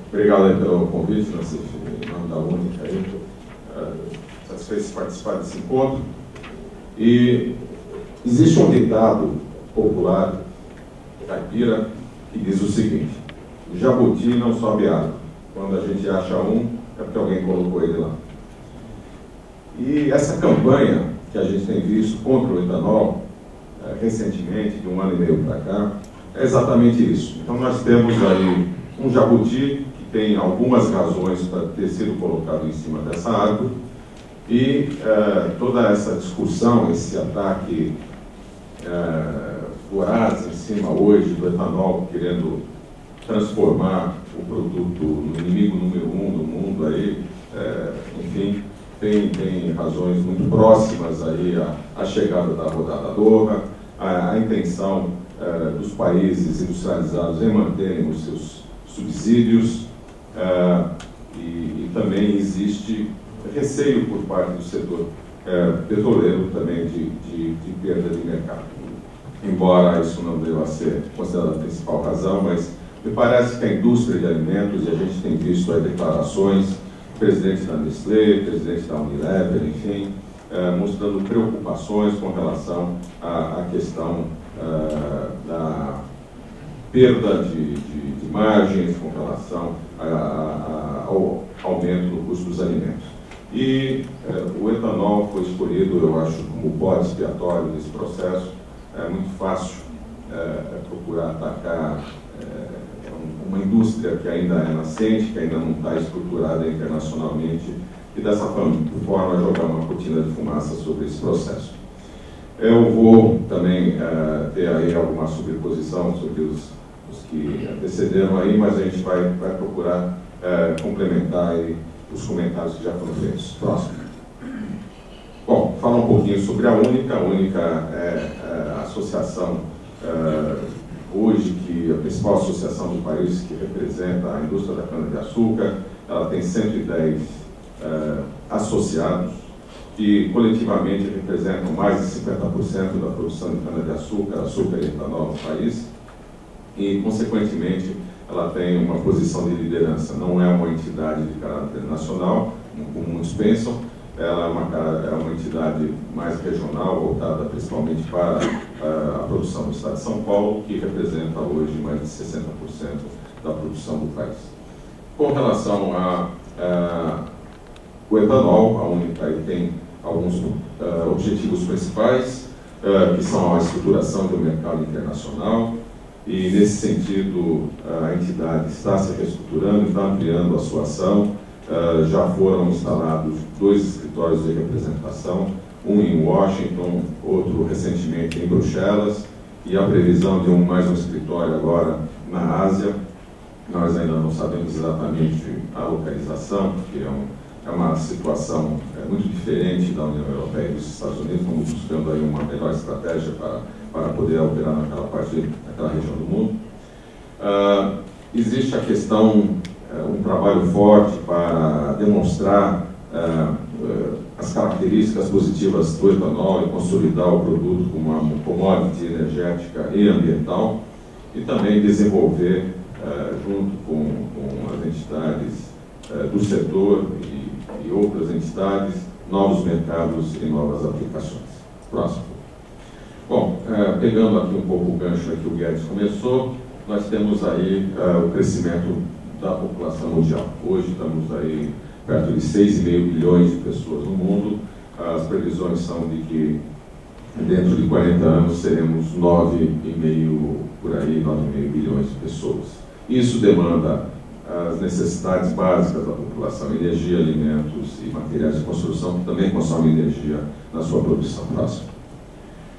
Obrigado aí pelo convite, Francisco, em nome da Única. Estou satisfeito de participar desse encontro. E existe um ditado popular caipira que diz o seguinte: o jabuti não sobe água. Quando a gente acha um, é porque alguém colocou ele lá. E essa campanha que a gente tem visto contra o etanol, recentemente, de 1 ano e meio para cá, é exatamente isso. Então nós temos aí um jabuti que tem algumas razões para ter sido colocado em cima dessa árvore, e toda essa discussão, esse ataque voraz em cima hoje do etanol, querendo transformar o produto no inimigo número 1 do mundo, aí, enfim, tem razões muito próximas aí à chegada da rodada Doha, a intenção dos países industrializados em manterem os seus subsídios, e também existe receio por parte do setor petroleiro também de perda de mercado. Embora isso não deva ser considerado a principal razão, mas me parece que a indústria de alimentos, e a gente tem visto aí declarações, presidente da Nestlé, presidente da Unilever, enfim, mostrando preocupações com relação à questão da perda de margens com relação ao aumento do custo dos alimentos. E o etanol foi escolhido, eu acho, como bode expiatório desse processo. É muito fácil procurar atacar uma indústria que ainda é nascente, que ainda não está estruturada internacionalmente, e dessa forma jogar uma cortina de fumaça sobre esse processo. Eu vou também ter aí alguma sobreposição sobre os que antecederam aí, mas a gente vai procurar complementar aí os comentários que já foram feitos. Próximo. Bom, falar um pouquinho sobre a Única. A Única é a associação hoje, que a principal associação do país que representa a indústria da cana-de-açúcar. Ela tem 110 associados, que coletivamente representam mais de 50% da produção de cana-de-açúcar, açúcar e etanol no país, e, consequentemente, ela tem uma posição de liderança. Não é uma entidade de caráter nacional, como muitos pensam. Ela é uma entidade mais regional, voltada principalmente para a produção do estado de São Paulo, que representa hoje mais de 60% da produção do país. Com relação ao etanol, a Única tem alguns objetivos principais, que são a estruturação do mercado internacional, e, nesse sentido, a entidade está se reestruturando, está ampliando a sua ação. Já foram instalados 2 escritórios de representação, um em Washington, outro recentemente em Bruxelas, e a previsão de mais um escritório agora na Ásia. Nós ainda não sabemos exatamente a localização, porque é uma situação muito diferente da União Europeia e dos Estados Unidos. Estamos buscando aí uma melhor estratégia para poder operar naquela região do mundo. Existe a questão, um trabalho forte para demonstrar as características positivas do etanol e consolidar o produto como uma commodity energética e ambiental, e também desenvolver, junto com as entidades do setor e outras entidades, novos mercados e novas aplicações. Próximo. Bom, pegando aqui um pouco o gancho que o Guedes começou, nós temos aí o crescimento da população mundial. Hoje estamos aí perto de 6,5 bilhões de pessoas no mundo. As previsões são de que dentro de 40 anos seremos 9,5 por aí, 9,5 bilhões de pessoas. Isso demanda as necessidades básicas da população: energia, alimentos e materiais de construção, que também consomem energia na sua produção. Próximo.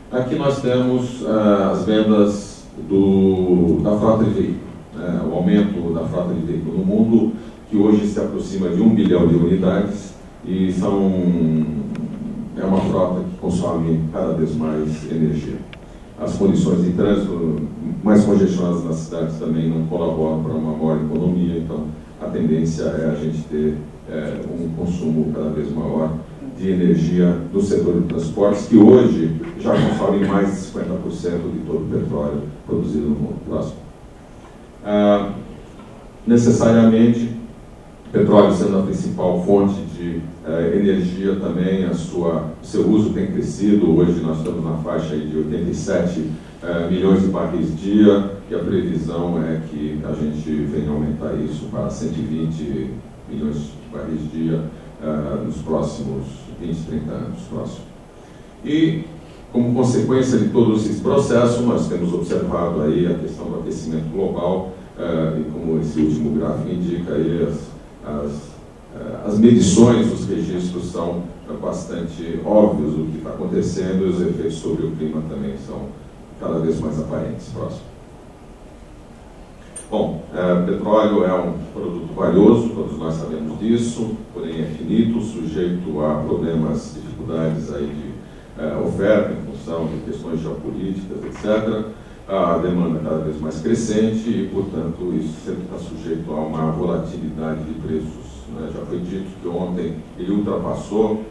Aqui nós temos as vendas da frota de veículos, o aumento da frota de veículos no mundo, que hoje se aproxima de 1 bilhão de unidades, e é uma frota que consome cada vez mais energia. As condições de trânsito mais congestionadas nas cidades também não colaboram para uma maior economia, então a tendência é a gente ter um consumo cada vez maior de energia do setor de transportes, que hoje já consome mais de 50% de todo o petróleo produzido no mundo. Próximo. necessariamente, petróleo sendo a principal fonte de energia também, seu uso tem crescido. Hoje nós estamos na faixa aí de 87 milhões de barris dia, e a previsão é que a gente venha aumentar isso para 120 milhões de barris dia nos próximos 20, 30 anos próximos. E, como consequência de todos esses processos, nós temos observado aí a questão do aquecimento global, e como esse último gráfico indica, aí as medições, os registros são bastante óbvios do que está acontecendo, e os efeitos sobre o clima também são cada vez mais aparentes. Próximo. Bom, petróleo é um produto valioso, todos nós sabemos disso, porém é finito, sujeito a problemas, dificuldades aí de oferta em função de questões geopolíticas, etc. A demanda cada vez mais crescente e, portanto, isso sempre está sujeito a uma volatilidade de preços. Né? Já foi dito que ontem ele ultrapassou,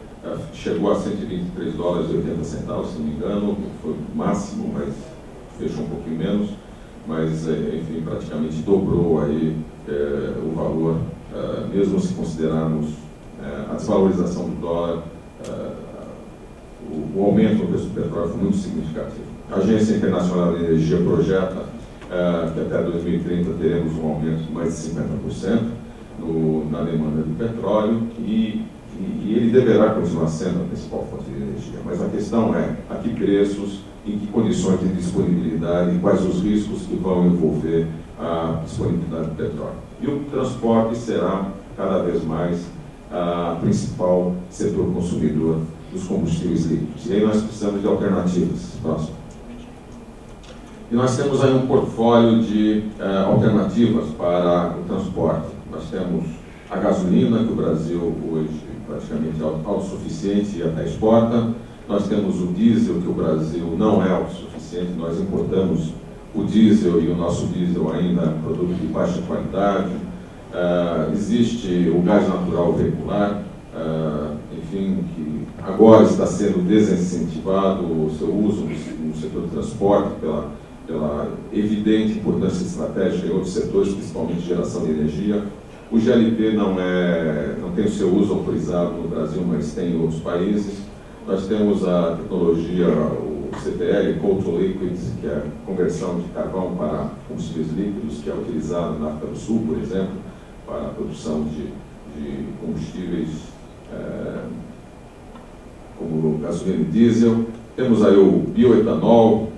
chegou a $123,80, se não me engano, foi o máximo, mas fechou um pouquinho menos. Mas, enfim, praticamente dobrou aí o valor, mesmo se considerarmos a desvalorização do dólar, o aumento no preço do petróleo foi muito significativo. A Agência Internacional de Energia projeta que até 2030 teremos um aumento de mais de 50% na demanda de petróleo, e ele deverá continuar sendo a principal fonte de energia. Mas a questão é a que preços, em que condições de disponibilidade e quais os riscos que vão envolver a disponibilidade do petróleo. E o transporte será cada vez mais o principal setor consumidor dos combustíveis líquidos. E aí nós precisamos de alternativas. Próximo. E nós temos aí um portfólio de alternativas para o transporte. Nós temos a gasolina, que o Brasil hoje praticamente é autossuficiente e até exporta. Nós temos o diesel, que o Brasil não é autossuficiente, nós importamos o diesel, e o nosso diesel ainda é um produto de baixa qualidade. Existe o gás natural veicular, enfim, que agora está sendo desincentivado o seu uso no setor de transporte pela evidente importância estratégica em outros setores, principalmente geração de energia. O GLP não tem o seu uso autorizado no Brasil, mas tem em outros países. Nós temos a tecnologia, o CTL, Coal to Liquids, que é a conversão de carvão para combustíveis líquidos, que é utilizado na África do Sul, por exemplo, para a produção de combustíveis como gasolina e diesel. Temos aí o bioetanol,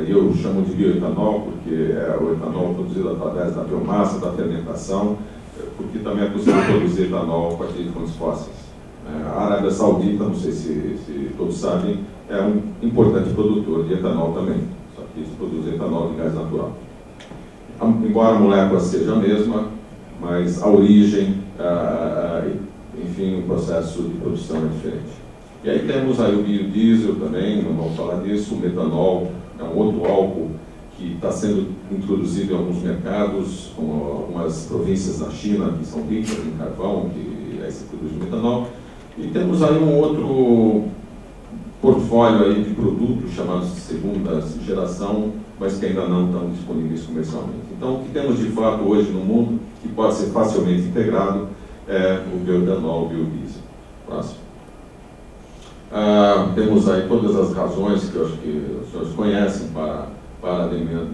eu chamo de bioetanol porque é o etanol produzido através da biomassa, da fermentação, porque também é possível produzir etanol a partir de fontes fósseis. A Arábia Saudita, não sei se todos sabem, é um importante produtor de etanol também, só que eles produzem etanol de gás natural. Embora a molécula seja a mesma, mas a origem, enfim, o processo de produção é diferente. E aí temos aí o biodiesel também, não vamos falar disso, o metanol é um outro álcool que está sendo introduzido em alguns mercados, como algumas províncias da China que são ricas em carvão, que aí se produz metanol. E temos aí um outro portfólio aí de produtos chamados de segunda geração, mas que ainda não estão disponíveis comercialmente. Então, o que temos de fato hoje no mundo, que pode ser facilmente integrado, é o bioetanol, o biodiesel. Próximo. Temos aí todas as razões que eu acho que os senhores conhecem para a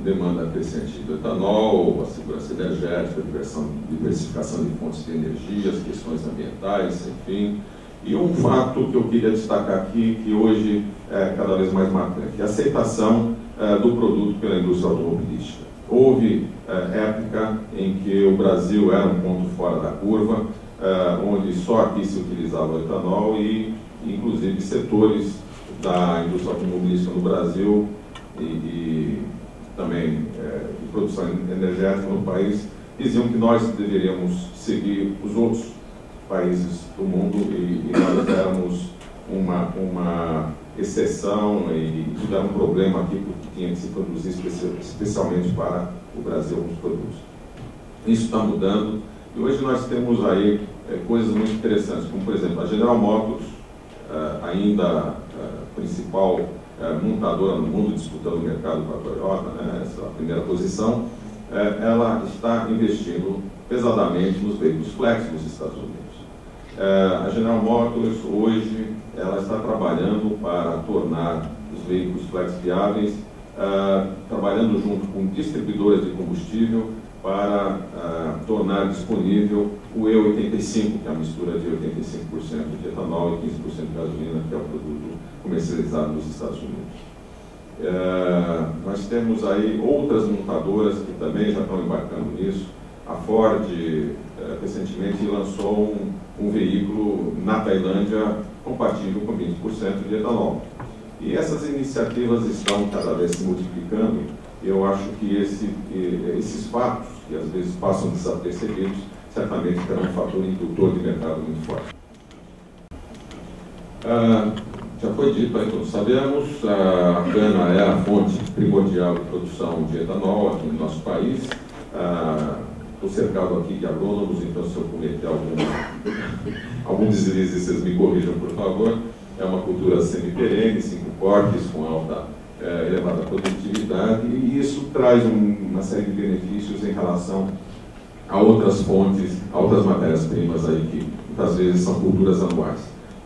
demanda crescente do etanol, a segurança energética, a diversificação de fontes de energia, as questões ambientais, enfim. E um fato que eu queria destacar aqui, que hoje é cada vez mais marcante, é a aceitação do produto pela indústria automobilística. Houve época em que o Brasil era um ponto fora da curva, onde só aqui se utilizava o etanol e, inclusive, setores da indústria automobilística no Brasil e também de produção energética no país diziam que nós deveríamos seguir os outros países do mundo e nós éramos uma exceção e tudo era um problema aqui porque tinha que se produzir especialmente para o Brasil alguns produtos. Isso está mudando e hoje nós temos aí coisas muito interessantes, como por exemplo a General Motors, ainda a principal montadora no mundo, disputando o mercado com a Toyota, né, essa é a primeira posição, ela está investindo pesadamente nos veículos flex nos Estados Unidos. A General Motors, hoje, ela está trabalhando para tornar os veículos flex viáveis, trabalhando junto com distribuidoras de combustível para tornar disponível o E85, que é a mistura de 85% de etanol e 15% de gasolina, que é o produto comercializado nos Estados Unidos. Nós temos aí outras montadoras que também já estão embarcando nisso. A Ford, recentemente, lançou um veículo na Tailândia compatível com 20% de etanol. E essas iniciativas estão cada vez se multiplicando. Eu acho que esses fatos, que às vezes passam desapercebidos, certamente terão um fator indutor de mercado muito forte. Já foi dito, aí todos sabemos, a cana é a fonte primordial de produção de etanol aqui no nosso país. Estou cercado aqui de agrônomos, então se eu cometer algum deslize, vocês me corrijam, por favor. É uma cultura semi-perene, 5 cortes, com alta, elevada produtividade, e isso traz uma série de benefícios em relação a outras fontes, a outras matérias-primas aí que muitas vezes são culturas anuais.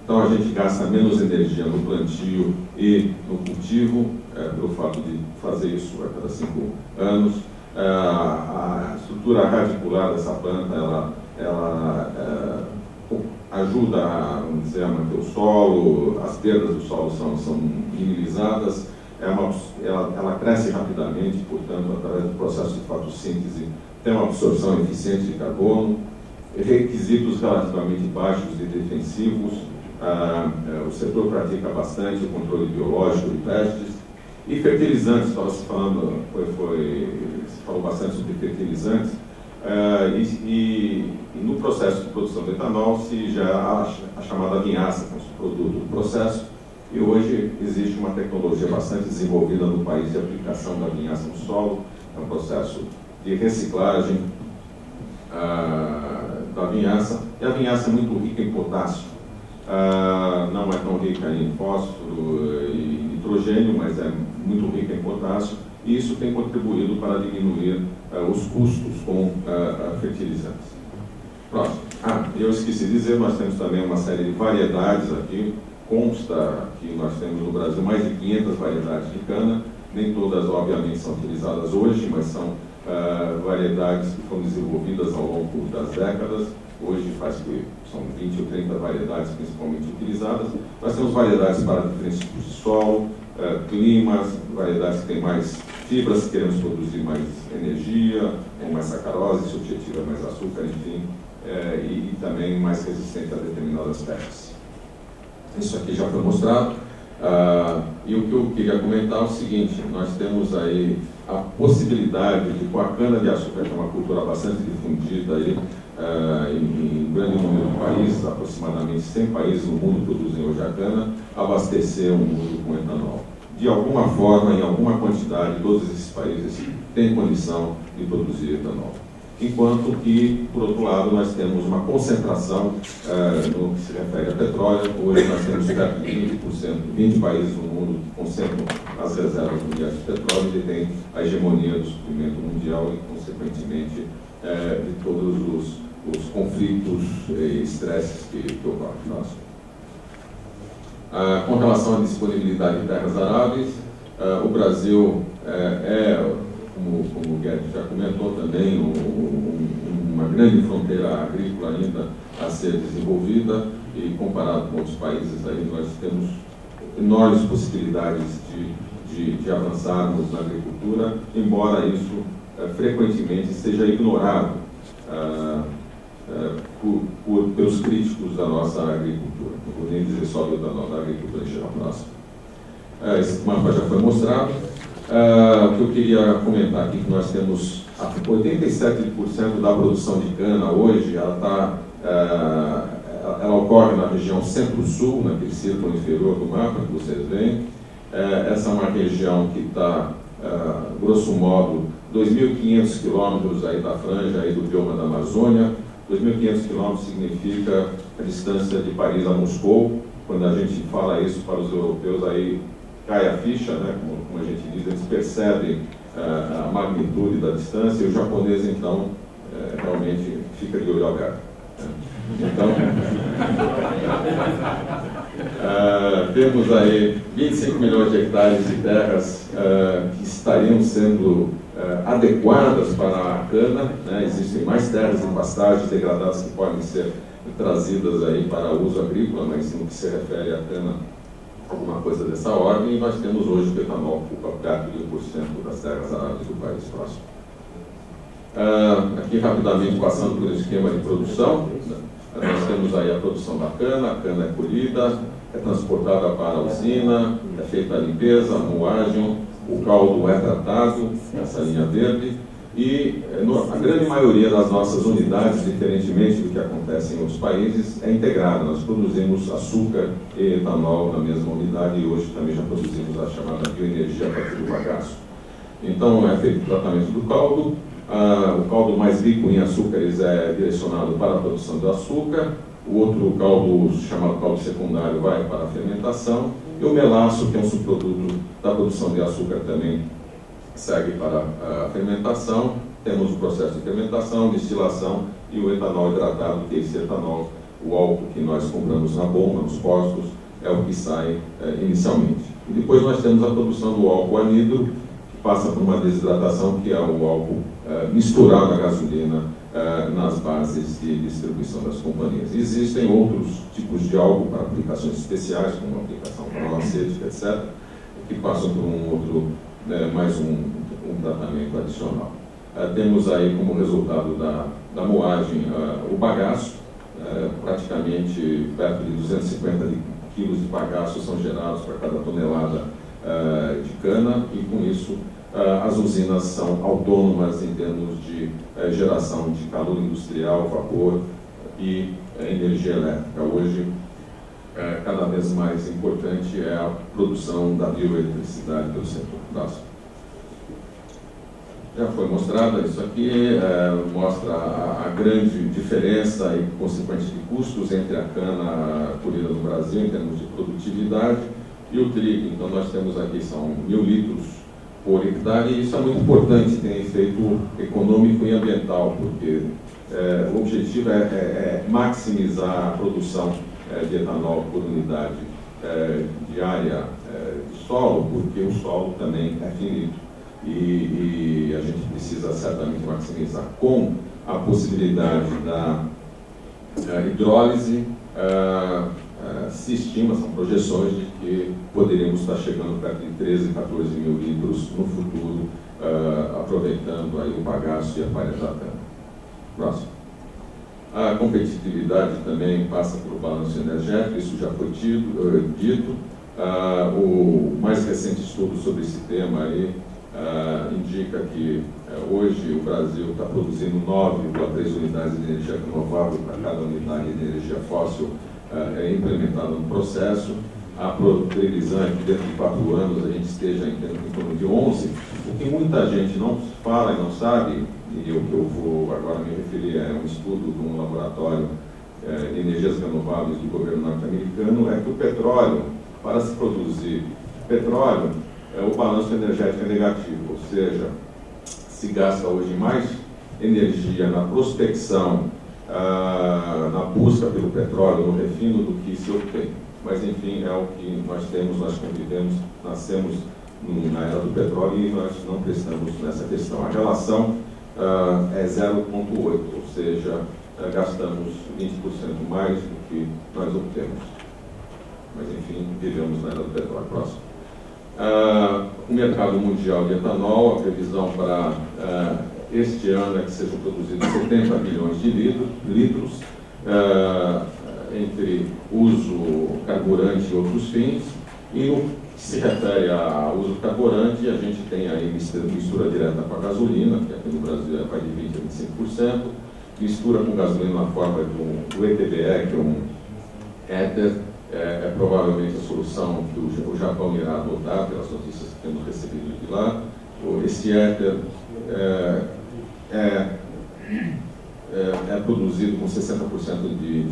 Então a gente gasta menos energia no plantio e no cultivo, pelo fato de fazer isso a cada 5 anos. A estrutura radicular dessa planta, ela ajuda a manter o solo, as perdas do solo são minimizadas, ela cresce rapidamente, portanto, através do processo de fotossíntese, tem uma absorção eficiente de carbono, requisitos relativamente baixos de defensivos, o setor pratica bastante o controle biológico de pestes, e fertilizantes, se falou bastante sobre fertilizantes, e no processo de produção de etanol se gera a chamada vinhaça, que é um produto do processo, e hoje existe uma tecnologia bastante desenvolvida no país de aplicação da vinhaça no solo, é um processo de reciclagem da vinhaça, e a vinhaça é muito rica em potássio, não é tão rica em fósforo e nitrogênio, mas é muito rica em potássio, e isso tem contribuído para diminuir os custos com fertilizantes. Próximo. Eu esqueci de dizer, nós temos também uma série de variedades aqui. Consta que nós temos no Brasil mais de 500 variedades de cana, nem todas, obviamente, são utilizadas hoje, mas são variedades que foram desenvolvidas ao longo das décadas. Hoje faz que são 20 ou 30 variedades principalmente utilizadas. Nós temos variedades para diferentes tipos de solo, climas, variedades que têm mais fibras, queremos produzir mais energia, tem mais sacarose, se o objetivo é mais açúcar, enfim, e também mais resistente a determinadas pestes. Isso aqui já foi mostrado. E o que eu queria comentar é o seguinte: nós temos aí a possibilidade de, com a cana-de-açúcar, que é uma cultura bastante difundida aí, em grande número de países, aproximadamente 100 países no mundo produzem hoje a cana, abastecer o mundo com etanol. De alguma forma, em alguma quantidade, todos esses países têm condição de produzir etanol. Enquanto que, por outro lado, nós temos uma concentração no que se refere a petróleo. Hoje nós temos perto de 20%, 20 países no mundo que concentram as reservas mundiais de petróleo e detêm a hegemonia do suprimento mundial e, consequentemente, de todos os conflitos e estresses que ocorrem. Com relação à disponibilidade de terras aráveis, o Brasil como o Guedes já comentou também, uma grande fronteira agrícola ainda a ser desenvolvida, e comparado com outros países aí, nós temos enormes possibilidades de avançarmos na agricultura, embora isso frequentemente seja ignorado pelos críticos da nossa agricultura. Não vou nem dizer só da agricultura em geral. Esse mapa já foi mostrado. O que eu queria comentar aqui, que nós temos 87% da produção de cana hoje, ela ocorre na região centro-sul, naquele círculo inferior do mapa que vocês veem. Essa é uma região que está, grosso modo, 2.500 quilômetros aí da franja aí do bioma da Amazônia. 2.500 quilômetros significa a distância de Paris a Moscou. Quando a gente fala isso para os europeus, aí cai a ficha, né? Como a gente diz, eles percebem a magnitude da distância, e o japonês, então, realmente fica de olho aberto. Então, temos aí 25 milhões de hectares de terras que estariam sendo adequadas para a cana, né? Existem mais terras em pastagens degradadas que podem ser trazidas aí para uso agrícola, mas no que se refere à cana, alguma coisa dessa ordem, e nós temos hoje o etanol que ocupa perto de 1% das terras aráveis do país próximo. Aqui rapidamente passando por esquema de produção, nós temos aí a produção da cana, a cana é colhida, é transportada para a usina, é feita a limpeza, a moagem, o caldo é tratado, essa linha verde, e a grande maioria das nossas unidades, diferentemente do que acontece em outros países, é integrada. Nós produzimos açúcar e etanol na mesma unidade e hoje também já produzimos a chamada bioenergia a partir do bagaço. Então é feito o tratamento do caldo. O caldo mais rico em açúcares é direcionado para a produção do açúcar, o outro caldo, chamado caldo secundário, vai para a fermentação, e o melaço, que é um subproduto da produção de açúcar, também segue para a fermentação. Temos o processo de fermentação, destilação e o etanol hidratado, que é esse etanol, o álcool que nós compramos na bomba, nos postos, é o que sai inicialmente. E depois nós temos a produção do álcool anidro, passa por uma desidratação, que é o álcool misturado à gasolina nas bases de distribuição das companhias. Existem outros tipos de álcool para aplicações especiais, como aplicação farmacêutica, etc., que passam por mais um tratamento adicional. Temos aí como resultado da moagem o bagaço, praticamente perto de 250 quilos de bagaço são gerados para cada tonelada de cana, e com isso as usinas são autônomas em termos de geração de calor industrial, vapor e energia elétrica. Hoje, cada vez mais importante é a produção da bioeletricidade pelo setor. Próximo. Já foi mostrado isso aqui, mostra a grande diferença e consequente de custos entre a cana colhida no Brasil em termos de produtividade e o trigo. Então nós temos aqui, são 1.000 litros por hectare, e isso é muito importante, tem efeito econômico e ambiental, porque o objetivo é maximizar a produção de etanol por unidade diária de solo, porque o solo também é finito e a gente precisa certamente maximizar. Com a possibilidade da hidrólise, se estima, são projeções de que poderíamos estar chegando perto de 13, 14 mil litros no futuro, aproveitando aí o bagaço e a palha da cana. Próximo. A competitividade também passa pelo balanço energético, isso já foi dito. O mais recente estudo sobre esse tema aí indica que hoje o Brasil está produzindo 9,3 unidades de energia renovável para cada unidade de energia fóssil implementada no processo. A previsão é que dentro de 4 anos a gente esteja em torno de 11, o que muita gente não fala e não sabe, e o que eu vou agora me referir é um estudo de um laboratório de energias renováveis do governo norte-americano, é que o petróleo, para se produzir petróleo, o balanço energético é negativo, ou seja, se gasta hoje mais energia na prospecção, na busca pelo petróleo, no refino, do que se obtém. Mas, enfim, é o que nós temos, nós convivemos, nascemos na era do petróleo e nós não prestamos nessa questão. A relação é 0,8, ou seja, gastamos 20% mais do que nós obtemos. Mas, enfim, vivemos na era do petróleo. Próximo. O mercado mundial de etanol, a previsão para este ano é que sejam produzidos 70 bilhões de litros, entre uso carburante e outros fins. E no que se refere a uso carburante, a gente tem aí mistura direta com a gasolina, que aqui no Brasil vai de 20% a 25%, mistura com gasolina na forma do ETBE, que é um éter. É provavelmente a solução que o Japão irá adotar, pelas notícias que temos recebido de lá. Esse éter é produzido com 60% de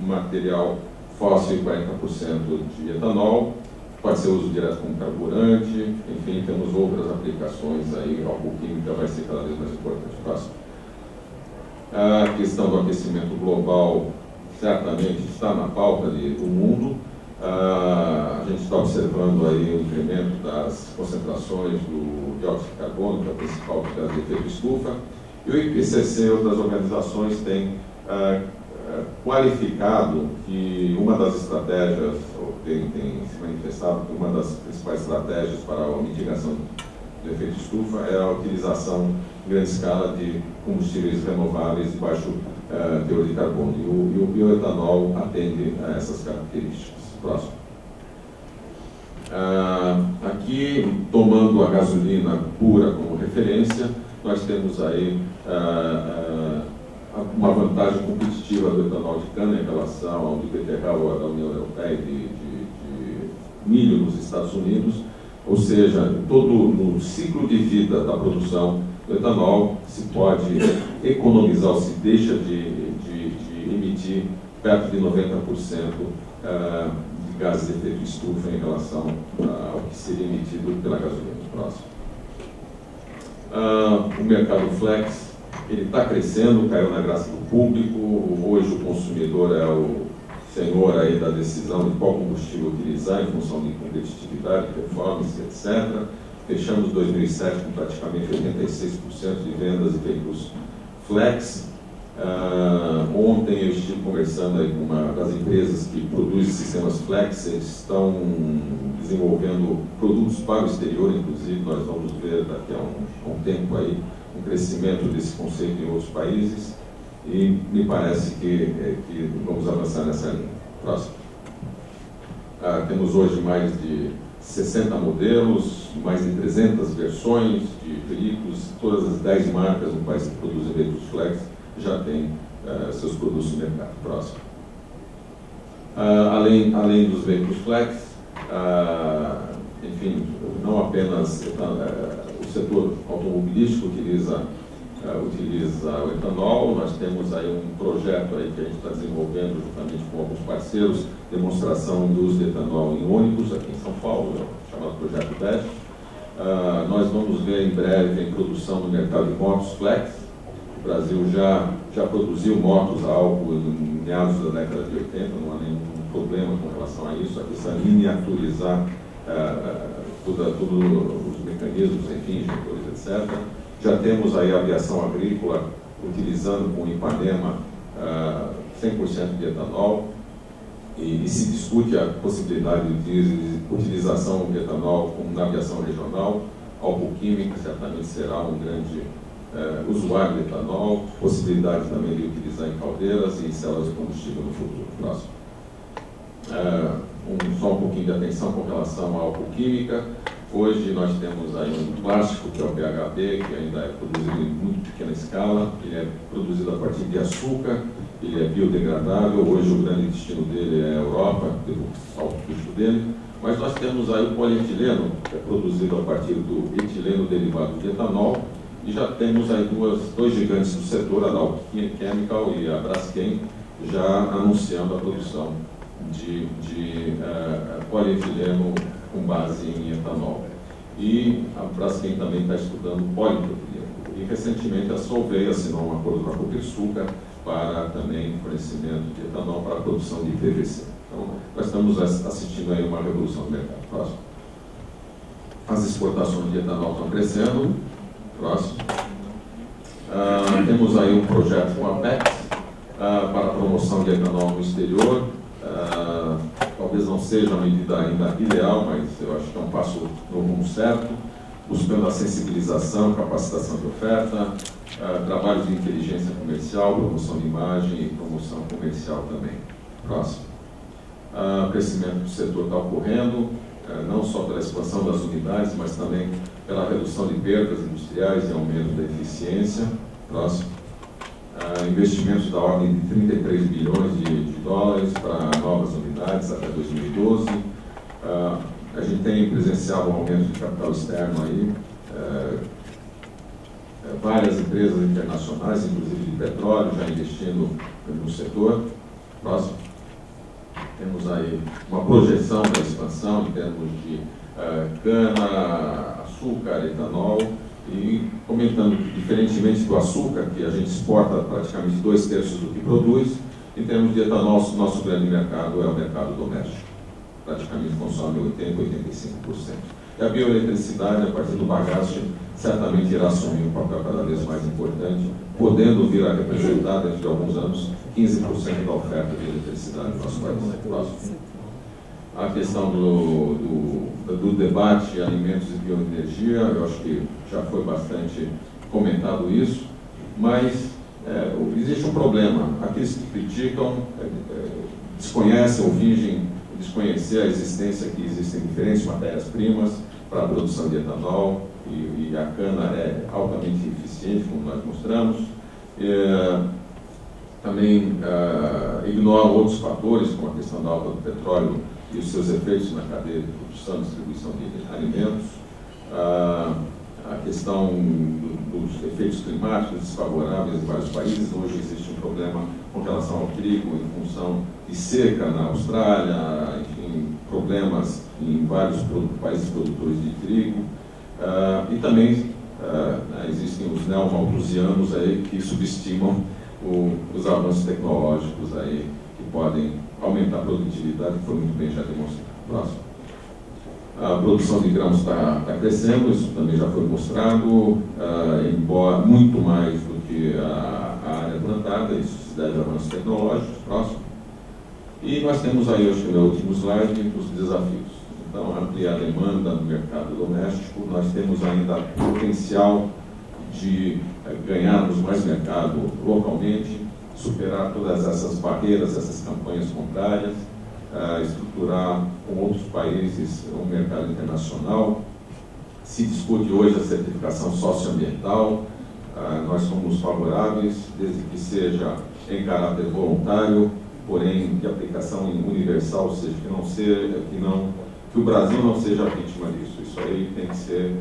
material fóssil e 40% de etanol. pode ser uso direto como carburante, enfim, temos outras aplicações aí, a alcoquímica vai ser cada vez mais importante. Próximo. A questão do aquecimento global certamente está na pauta do mundo. A gente está observando aí o incremento das concentrações do dióxido de carbono, que é o principal gás de efeito estufa, e o IPCC e outras organizações têm qualificado que uma das estratégias, ou tem se manifestado que uma das principais estratégias para a mitigação do efeito estufa é a utilização em grande escala de combustíveis renováveis de baixo teor de carbono. E o bioetanol atende a essas características. Próximo. Aqui, tomando a gasolina pura como referência, nós temos aí uma vantagem competitiva do etanol de cana em relação ao de beterraba da União Europeia e de milho nos Estados Unidos, ou seja, todo no ciclo de vida da produção do etanol se pode economizar ou se deixa de emitir perto de 90% de gases de efeito estufa em relação ao que seria emitido pela gasolina. Próximo. O mercado flex, ele está crescendo, caiu na graça do público. Hoje o consumidor é o senhor aí da decisão de qual combustível utilizar em função de competitividade, performance, etc. Fechamos 2007 com praticamente 86% de vendas de veículos flex. Ontem eu estive conversando aí com uma das empresas que produz sistemas flex. Eles estão desenvolvendo produtos para o exterior, inclusive nós vamos ver daqui a um tempo aí um crescimento desse conceito em outros países, e me parece que vamos avançar nessa linha. Próximo. Temos hoje mais de 60 modelos, mais de 300 versões de veículos. Todas as 10 marcas no país que produzem veículos flex já têm seus produtos no mercado. Próximo. Além dos veículos flex, enfim, não apenas o setor automobilístico utiliza o etanol. Nós temos aí um projeto aí que a gente está desenvolvendo juntamente com alguns parceiros, demonstração do uso de etanol em ônibus aqui em São Paulo, chamado Projeto 10. Nós vamos ver em breve a produção no mercado de motos flex. O Brasil já produziu motos a álcool em meados da década de 80, não há nenhum problema com relação a isso. A questão é miniaturizar todos os mecanismos, enfim, injetores, etc. Já temos aí a aviação agrícola utilizando com Ipanema 100% de etanol, e se discute a possibilidade de utilização de etanol como na aviação regional. A alcoquímica certamente será um grande usuário de etanol, possibilidade também de utilizar em caldeiras e em células de combustível no futuro. Próximo. Só um pouquinho de atenção com relação à alcoquímica. Hoje nós temos aí um plástico que é o PHB, que ainda é produzido em muito pequena escala. Ele é produzido a partir de açúcar, ele é biodegradável. Hoje o grande destino dele é a Europa, pelo alto custo dele. Mas nós temos aí o polietileno, que é produzido a partir do etileno derivado de etanol. E já temos aí dois gigantes do setor, a Dow Chemical e a Braskem, já anunciando a produção de polietileno com base em etanol. E a Braskem também está estudando polipropileno. E recentemente a Solvay assinou um acordo com a Copersucar para também fornecimento de etanol para a produção de PVC. Então, nós estamos assistindo aí uma revolução do mercado. Próximo. As exportações de etanol estão crescendo. Próximo. Temos aí um projeto com a Apex para a promoção de etanol no exterior. Talvez não seja a medida ainda ideal, mas eu acho que é um passo no rumo certo, buscando a sensibilização, capacitação de oferta, trabalhos de inteligência comercial, promoção de imagem e promoção comercial também. Próximo. O crescimento do setor está ocorrendo, não só pela expansão das unidades, mas também pela redução de perdas industriais e aumento da eficiência. Próximo. Investimentos da ordem de 33 bilhões de dólares para novas unidades até 2012. A gente tem presenciado um aumento de capital externo aí, várias empresas internacionais, inclusive de petróleo, já investindo no setor. Próximo. Temos aí uma projeção da expansão em termos de cana, açúcar, etanol, e comentando que, diferentemente do açúcar, que a gente exporta praticamente 2/3 do que produz, em termos de etanol, nosso grande mercado é o mercado doméstico. Praticamente consome 80-85%. E a bioeletricidade, a partir do bagaço, certamente irá assumir um papel cada vez mais importante, podendo vir a representar, dentro de alguns anos, 15% da oferta de eletricidade no nosso país. Próximo. A questão do debate alimentos e bioenergia, eu acho que já foi bastante comentado isso, mas existe um problema. Aqueles que criticam desconhecem ou fingem desconhecer a existência que existem diferentes matérias-primas para a produção de etanol, e a cana é altamente eficiente, como nós mostramos. Também ignoram outros fatores, como a questão da alta do petróleo e os seus efeitos na cadeia de produção e distribuição de alimentos, a questão dos efeitos climáticos desfavoráveis em vários países. Hoje existe um problema com relação ao trigo em função de seca na Austrália, enfim, problemas em vários países produtores de trigo, e também existem os neomalthusianos aí que subestimam os avanços tecnológicos aí que podem aumentar a produtividade, que foi muito bem já demonstrado. Próximo. A produção de grãos está crescendo, isso também já foi mostrado, embora muito mais do que a área plantada, isso se deve a avanços tecnológicos. Próximo. E nós temos aí, acho que no último slide, os desafios. Então, ampliar a demanda no mercado doméstico, nós temos ainda potencial de ganharmos mais mercado localmente, superar todas essas barreiras, essas campanhas contrárias, estruturar com outros países um mercado internacional. Se discute hoje a certificação socioambiental, nós somos favoráveis, desde que seja em caráter voluntário, porém de aplicação universal, ou seja, que o Brasil não seja vítima disso. Isso aí tem que ser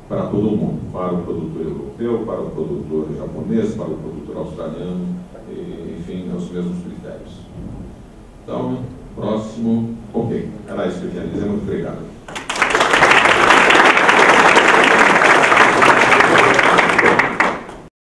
para todo mundo, para o produtor europeu, para o produtor japonês, para o produtor australiano, enfim, os mesmos critérios. Então, próximo. Ok, era isso que eu tinha a dizer. Muito obrigado.